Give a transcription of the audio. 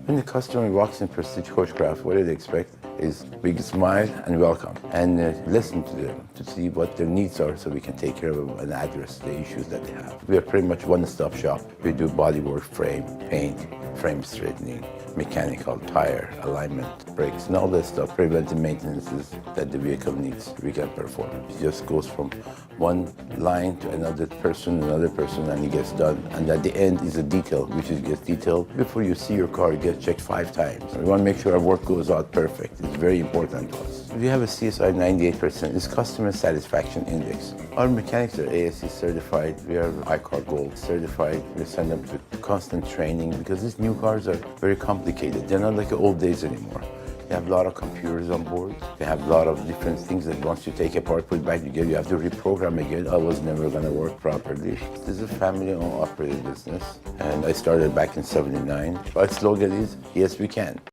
When the customer walks in Prestige Coachcraft, what do they expect is big smile and welcome, and listen to them to see what their needs are so we can take care of them and address the issues that they have. We are pretty much one-stop shop. We do bodywork, frame, paint, frame straightening, mechanical, tire, alignment, brakes, and all that stuff, preventive maintenances that the vehicle needs, we can perform. It just goes from one line to another person, and it gets done. And at the end is a detail, which is gets detailed. Before you see your car, it gets checked 5 times. We want to make sure our work goes out perfect. It's very important to us. We have a CSI 98%. It's Customer Satisfaction Index. Our mechanics are ASC certified. We are ICAR Gold certified. We send them to constant training because these new cars are very complicated. They're not like the old days anymore. They have a lot of computers on board. They have a lot of different things that once you take apart, put it back together, you have to reprogram again. I was never going to work properly. This is a family-owned operated business, and I started back in '79. Our slogan is, yes, we can.